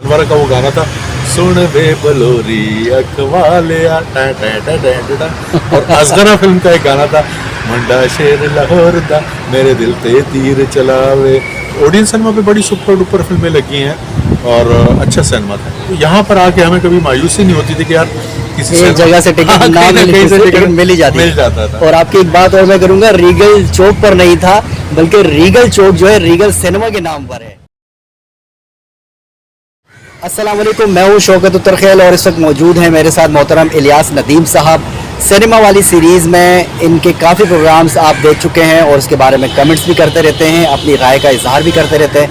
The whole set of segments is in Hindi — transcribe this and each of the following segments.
अनवर का वो गाना था, सुन वे बलोरी अखवालिया टा टा टा टा टा, और असगरा फिल्म का एक गाना था, मंडा शेर लाहौर दा मेरे दिल ते तीर चलावे। ऑडियंस सिनेमा पे बड़ी सुपर डुपर फिल्में लगी हैं और अच्छा सिनेमा था। तो यहाँ पर आके हमें कभी मायूसी नहीं होती थी कि यार किसी एक जगह से टिकट ना मिल ही जाता था। और आपकी एक बात और मैं करूंगा, रीगल चौक पर नहीं था बल्कि रीगल चौक जो है रीगल सिनेमा के नाम पर है। अस्सलाम वालेकुम, मैं हूँ शौकत उत्तरखेल और इस वक्त मौजूद हैं मेरे साथ मोहतरम इलियास नदीम साहब। सिनेमा वाली सीरीज़ में इनके काफ़ी प्रोग्राम्स आप देख चुके हैं और उसके बारे में कमेंट्स भी करते रहते हैं, अपनी राय का इजहार भी करते रहते हैं।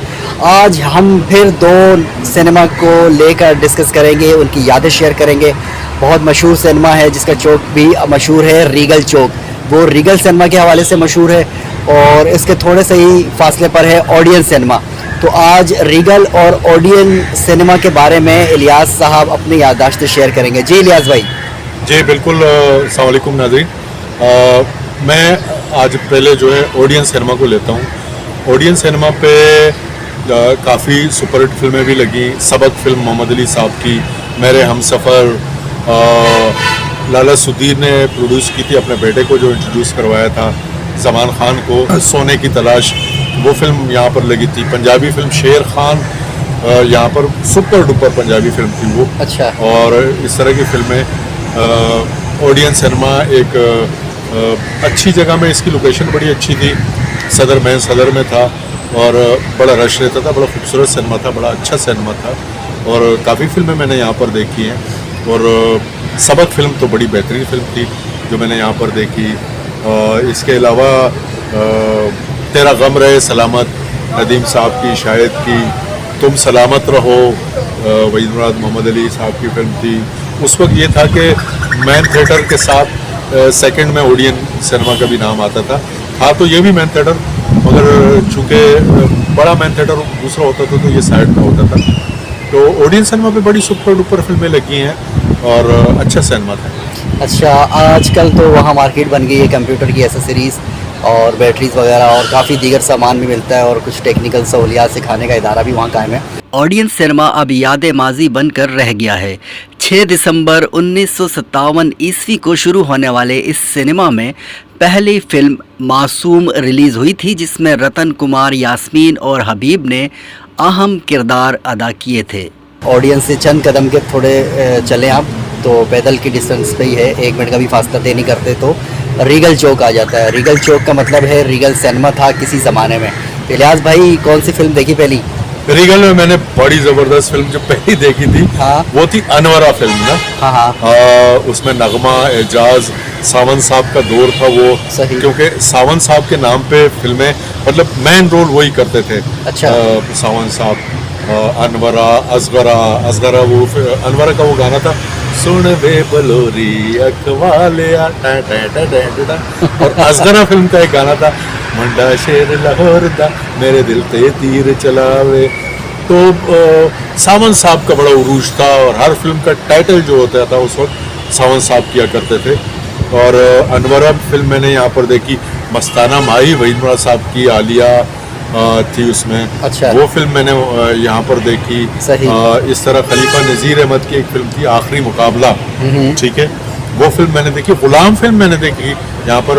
आज हम फिर दो सिनेमा को लेकर डिस्कस करेंगे, उनकी यादें शेयर करेंगे। बहुत मशहूर सिनेमा है जिसका चौक भी मशहूर है, रीगल चौक। वो रीगल सिनेमा के हवाले से मशहूर है और इसके थोड़े से ही फासले पर है ओडियन सिनेमा। तो आज रीगल और ओडियन सिनेमा के बारे में इलियास साहब अपनी याददाश्तें शेयर करेंगे। जी इलियास भाई। जी बिल्कुल। अस्सलाम वालेकुम नाज़रीन। मैं आज पहले जो है ओडियन सिनेमा को लेता हूँ। ओडियन सिनेमा पे काफ़ी सुपरहिट फिल्में भी लगी। सबक फिल्म मोहम्मद अली साहब की, मेरे हमसफ़र, लाला सुदीर ने प्रोड्यूस की थी, अपने बेटे को जो इंट्रोड्यूस करवाया था ज़मान खान को, सोने की तलाश, वो फिल्म यहाँ पर लगी थी। पंजाबी फिल्म शेर खान यहाँ पर सुपर डुपर पंजाबी फिल्म थी वो। अच्छा। और इस तरह की फिल्में ओडियन सिनेमा एक अच्छी जगह में, इसकी लोकेशन बड़ी अच्छी थी, सदर में था और बड़ा रश रहता था, बड़ा खूबसूरत सिनेमा था, बड़ा अच्छा सिनेमा था और काफ़ी फिल्में मैंने यहाँ पर देखी हैं। और सबक फिल्म तो बड़ी बेहतरीन फिल्म थी जो मैंने यहाँ पर देखी। इसके अलावा तेरा गम रहे सलामत, नदीम साहब की शायद की, तुम सलामत रहो, वहीद मुराद मोहम्मद अली साहब की फिल्म थी। उस वक्त ये था कि मैन थिएटर के साथ सेकंड में ओडियन सिनेमा का भी नाम आता था तो ये भी मैन थिएटर, मगर चूँकि बड़ा मैन थिएटर दूसरा होता था तो ये साइड में होता था। तो ओडियन सिनेमा पे बड़ी सुपर डुपर फिल्में लगी हैं और अच्छा सिनेमा था। अच्छा, आजकल तो वहाँ मार्केट बन गई है कंप्यूटर की एसेसरीज़ और बैटरीज वगैरह और काफ़ी दीगर सामान भी मिलता है और कुछ टेक्निकल सहूलियात सिखाने का इदारा भी वहाँ कायम है। ऑडियंस सिनेमा अब याद माजी बनकर रह गया है। 6 दिसंबर 1957 ईस्वी को शुरू होने वाले इस सिनेमा में पहली फिल्म मासूम रिलीज़ हुई थी, जिसमें रतन कुमार, यास्मीन और हबीब ने अहम किरदार अदा किए थे। ऑडियंस से चंद कदम के थोड़े चलें आप तो पैदल की डिस्टेंस पे ही है, 1 मिनट का भी फासला तय नहीं करते तो रीगल चौक आ जाता है। रीगल चौक का मतलब है रीगल सिनेमा था किसी ज़माने में। इलियास भाई, कौन सी फिल्म देखी पहली? रीगल में मैंने बड़ी ज़बरदस्त फिल्म जो पहली देखी थी, हाँ, वो थी अनवरा फिल्म ना। हाँ हाँ। उसमें नगमा, एजाज, सावन साहब का दौर था वो, क्योंकि सावन साहब के नाम पे फिल्में, मतलब मेन रोल वही करते थे। अच्छा। सावन साहब, अनवरा, असगरा वो अनवरा का वो गाना था, सुन वे बलोरी अखवालिया टा टा टा टा टा, और असगरा फिल्म का एक गाना था, मंडा शेर लाहौर दा मेरे दिल ते तीर चलावे। तो सावन साहब का बड़ा उरूज था और हर फिल्म का टाइटल जो होता था उस वक्त सावन साहब किया करते थे। और अनवरा फिल्म मैंने यहाँ पर देखी, मस्ताना माही वहीद मुराद साहब की, आलिया थी उसमें। अच्छा। वो फिल्म मैंने यहाँ पर देखी। इस तरह खलीफा नज़ीर अहमद की एक फिल्म थी, आखिरी मुकाबला, ठीक है, वो फिल्म मैंने देखी। गुलाम फिल्म मैंने देखी, यहाँ पर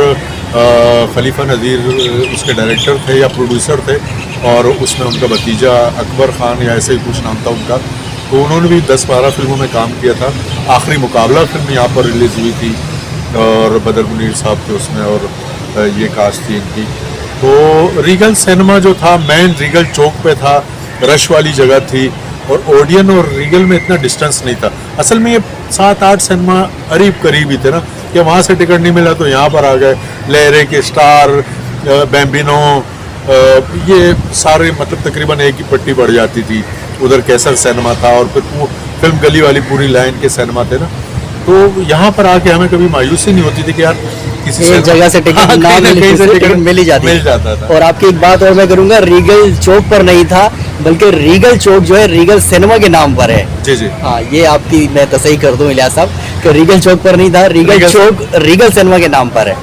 खलीफा नज़ीर उसके डायरेक्टर थे या प्रोड्यूसर थे और उसमें उनका भतीजा अकबर ख़ान या ऐसे ही कुछ नाम था उनका, तो उन्होंने भी 10-12 फिल्मों में काम किया था। आखिरी मुकाबला फिल्म यहाँ पर रिलीज़ हुई थी और बदर मुनीर साहब थे उसमें और ये कास्ट थी इनकी। तो रीगल सिनेमा जो था मेन रीगल चौक पे था, रश वाली जगह थी और ओडियन और रीगल में इतना डिस्टेंस नहीं था। असल में ये 7-8 सिनेमा करीब ही थे ना, कि वहाँ से टिकट नहीं मिला तो यहाँ पर आ गए। लहरे के स्टार, बैम्बिनो, ये सारे मतलब तकरीबन एक ही पट्टी बढ़ जाती थी। उधर कैसर सिनेमा था और फिर वो फिल्म गली वाली पूरी लाइन के सिनेमा थे ना। तो यहाँ पर आके हमें कभी मायूसी नहीं होती थी कि यार किसी जगह से टिकट ना मिल ही जाता था। और आपकी एक बात और मैं करूँगा, रीगल चौक पर नहीं था बल्कि रीगल चौक जो है रीगल सिनेमा के नाम पर है। जी जी। हाँ, ये आपकी मैं तसही कर दूं इलियास साहब कि रीगल चौक पर नहीं था, रीगल चौक रीगल सिनेमा के नाम पर है।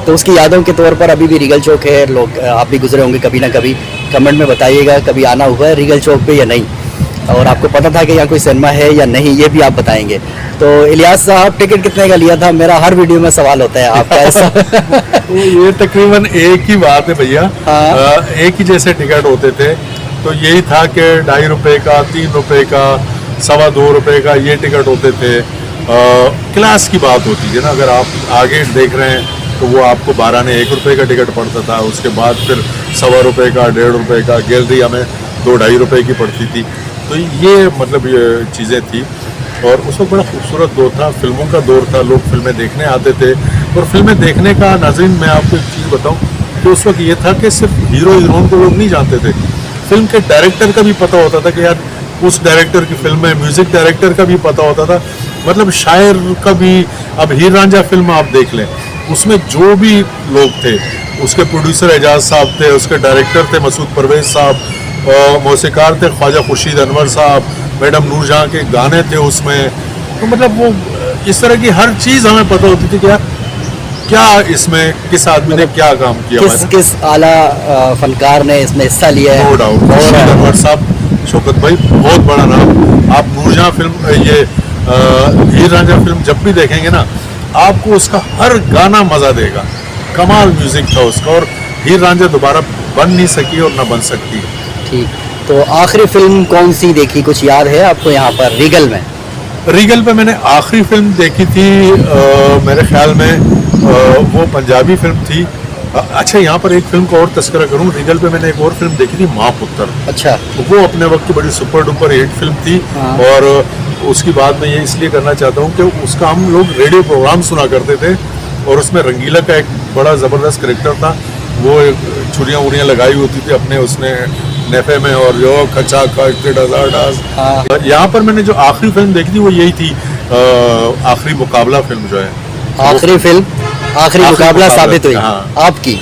तो उसकी यादों के तौर पर अभी भी रीगल चौक है। लोग आप भी गुजरे होंगे कभी ना कभी, कमेंट में बताइएगा कभी आना हुआ है रीगल चौक पे या नहीं। और आपको पता था कि यहाँ कोई सिनेमा है या नहीं, ये भी आप बताएंगे। तो इलियास साहब, टिकट कितने का लिया था? मेरा हर वीडियो में सवाल होता है आपका ऐसा। तो ये तकरीबन एक ही बात है भैया। एक ही जैसे टिकट होते थे, तो यही था कि 2.5 रुपए का, 3 रुपए का, 2.25 रुपए का ये टिकट होते थे। क्लास की बात होती है ना, अगर आप आगे देख रहे हैं तो वो आपको 12 ने 1 रुपए का टिकट पड़ता था, उसके बाद फिर 1.25 रुपए का, 1.5 रुपए का, गैलरी हमें 2-2.5 रुपए की पड़ती थी। तो ये मतलब ये चीज़ें थी, और उस वक्त बड़ा खूबसूरत दौर था, फिल्मों का दौर था, लोग फिल्में देखने आते थे। और फिल्में देखने का, नाज़रीन मैं आपको एक चीज़ बताऊं कि उस वक्त ये था कि सिर्फ हीरो हीरोइन को लोग नहीं जानते थे, फिल्म के डायरेक्टर का भी पता होता था कि यार उस डायरेक्टर की फिल्म है, म्यूज़िक डायरेक्टर का भी पता होता था, मतलब शायर का भी। अब हीर रांझा फिल्म आप देख लें, उसमें जो भी लोग थे, उसके प्रोड्यूसर एजाज साहब थे, उसके डायरेक्टर थे मसूद परवेज साहब, मौसीकार थे ख्वाजा खुर्शीद अनवर साहब, मैडम नूरजहां के गाने थे उसमें। तो मतलब वो इस तरह की हर चीज़ हमें पता होती थी कि यार क्या इसमें किस आदमी ने क्या काम किया, किस आला फनकार ने इसमें हिस्सा लिया है। नो डाउट खुर्शीद अनवर साहब, शौकत भाई बहुत बड़ा नाम। आप नूरजहां फिल्म, ये हीर रांझा फिल्म जब भी देखेंगे ना, आपको उसका हर गाना मजा देगा। कमाल म्यूजिक था उसका, और हीर रांझा दोबारा बन नहीं सकी और ना बन सकती। ठीक, तो आखिरी फिल्म कौन सी देखी, कुछ याद है आपको यहाँ पर रीगल में? रीगल पे मैंने आखिरी फिल्म देखी थी, मेरे ख्याल में वो पंजाबी फिल्म थी। अच्छा, यहाँ पर एक फिल्म का और तस्करा करूँ, रीगल पे मैंने एक और फिल्म देखी थी, माँ पुत्र। अच्छा, वो अपने वक्त की बड़ी सुपर डुपर हिट फिल्म थी। और उसकी बात मैं ये इसलिए करना चाहता हूँ कि उसका हम लोग रेडियो प्रोग्राम सुना करते थे, और उसमें रंगीला का एक बड़ा ज़बरदस्त करेक्टर था। वो छुरियाँ उड़ियाँ लगाई होती थी अपने उसने नेफे में, और जो खचा खच डास। यहाँ पर मैंने जो आखिरी फिल्म देखी थी वो यही थी, आखिरी मुकाबला फिल्म जो है। आखिरी फिल्म, आखिरी मुकाबला साबित हुई आपकी।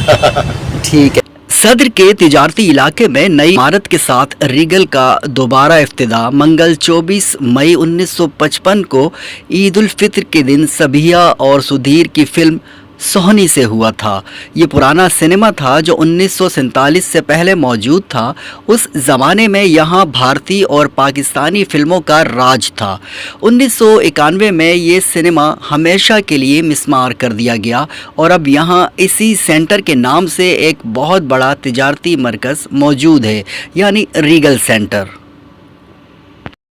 ठीक है। सदर के तिजारती इलाके में नई इमारत के साथ रीगल का दोबारा इफ्तिदा मंगल 24 मई 1955 को ईद उल फित्र के दिन सबिया और सुधीर की फिल्म सोहनी से हुआ था। ये पुराना सिनेमा था जो 1947 से पहले मौजूद था। उस ज़माने में यहाँ भारतीय और पाकिस्तानी फिल्मों का राज था। 1991 में ये सिनेमा हमेशा के लिए मिस्मार कर दिया गया, और अब यहाँ इसी सेंटर के नाम से एक बहुत बड़ा तिजारती मरकज़ मौजूद है, यानी रीगल सेंटर।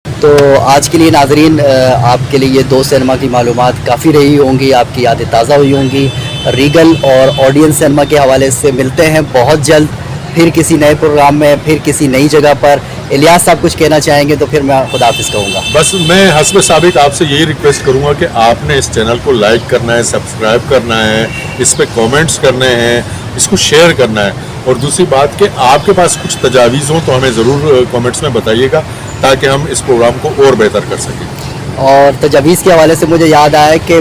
तो आज के लिए नाजरीन, आपके लिए ये दो सिनेमा की मालूमात काफ़ी रही होंगी, आपकी यादें ताज़ा हुई होंगी। रीगल और ऑडियंस सिनेमा के हवाले से मिलते हैं बहुत जल्द, फिर किसी नए प्रोग्राम में, फिर किसी नई जगह पर। इलियास साहब कुछ कहना चाहेंगे तो फिर मैं खुदाफिज कहूँगा। बस मैं हस्ब साबिक आपसे यही रिक्वेस्ट करूँगा कि आपने इस चैनल को लाइक करना है, सब्सक्राइब करना है, इस पर कमेंट्स करने हैं, इसको शेयर करना है। और दूसरी बात कि आपके पास कुछ तजावीज़ हों तो हमें ज़रूर कमेंट्स में बताइएगा, ताकि हम इस प्रोग्राम को और बेहतर कर सकें। और तजावीज़ के हवाले से मुझे याद आया कि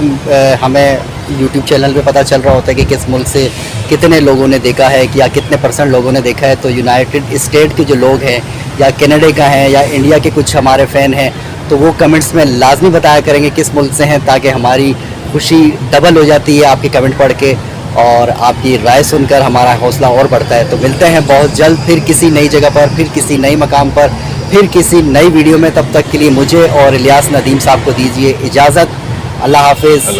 हमें यूट्यूब चैनल पे पता चल रहा होता है कि किस मुल्क से कितने लोगों ने देखा है, या कितने % लोगों ने देखा है। तो यूनाइटेड स्टेट के जो लोग हैं, या कनाडा का हैं, या इंडिया के कुछ हमारे फ़ैन हैं, तो वो कमेंट्स में लाजमी बताया करेंगे किस मुल्क से हैं, ताकि हमारी खुशी डबल हो जाती है आपके कमेंट पढ़ के, और आपकी राय सुनकर हमारा हौसला और बढ़ता है। तो मिलते हैं बहुत जल्द, फिर किसी नई जगह पर, फिर किसी नई मकाम पर, फिर किसी नई वीडियो में। तब तक के लिए मुझे और इलियास नदीम साहब को दीजिए इजाज़त। अल्लाह हाफिज़।